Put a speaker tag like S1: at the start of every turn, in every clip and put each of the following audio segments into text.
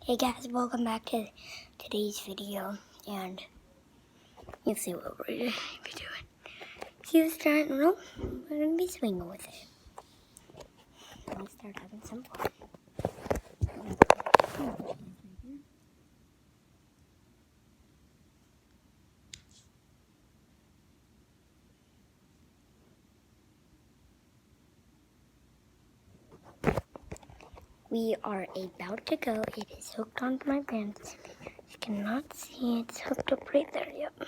S1: Hey guys, welcome back to today's video, and you'll see what we're going to be doing. See this giant rope? We're going to be swinging with it. Let's start having some fun. We are about to go. It is hooked onto my pants. You cannot see it's hooked up right there. Yep.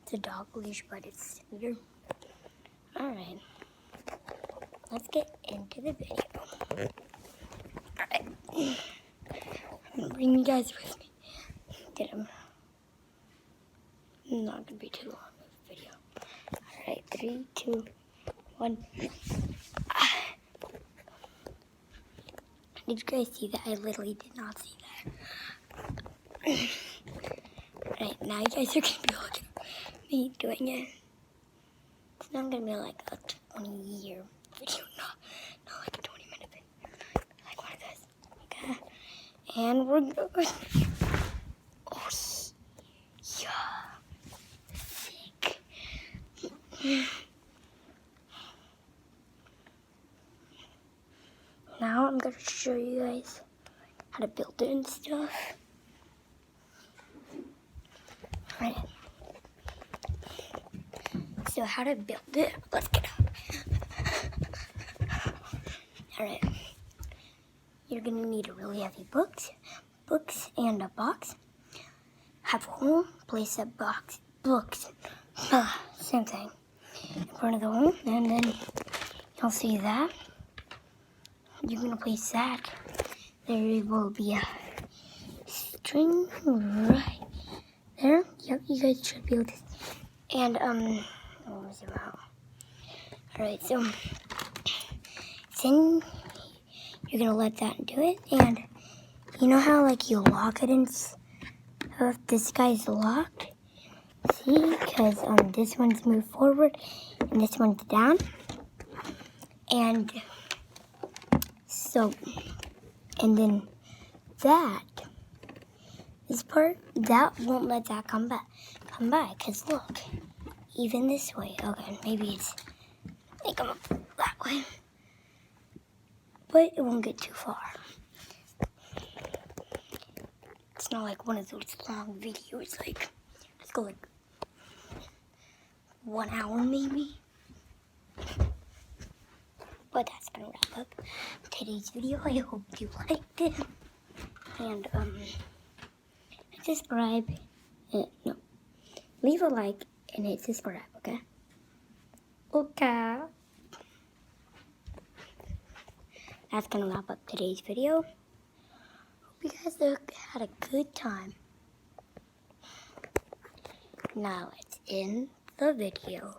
S1: It's a dog leash, but it's weird. Alright. Let's get into the video. Alright. I'm going to bring you guys with me. Get him. Not going to be too long of a video. Alright, 3, 2, 1. Did you guys see that? I literally did not see that. Alright, now you guys are going to be looking at me doing it. It's not going to be like a 20-year video, not like a 20-minute video. Like one of this. Okay. And we're going. Oh, yeah. Sick. Now I'm going to show you guys how to build it and stuff. Alright. So how to build it, let's get up. Alright. You're going to need a really heavy books and a box. Have a hole, place a books. Same thing. In front of the hole, and then you'll see that. You're going to place that. There will be a string right there. Yep, you guys should be able to. And, what was it about? Alright, so then you're going to let that do it. And you know how, like, you lock it and stuff? This guy's locked. See? Because, this one's moved forward and this one's down. And so, and then this part, that won't let that come by, because look, even this way, okay, maybe it's, like, I'm up that way, but it won't get too far. It's not like one of those long videos, like, let's go like 1 hour maybe. But that's gonna wrap up today's video. I hope you liked it. And subscribe. No. Leave a like and hit subscribe, okay? Okay. That's gonna wrap up today's video. Hope you guys had a good time. Now let's end the video.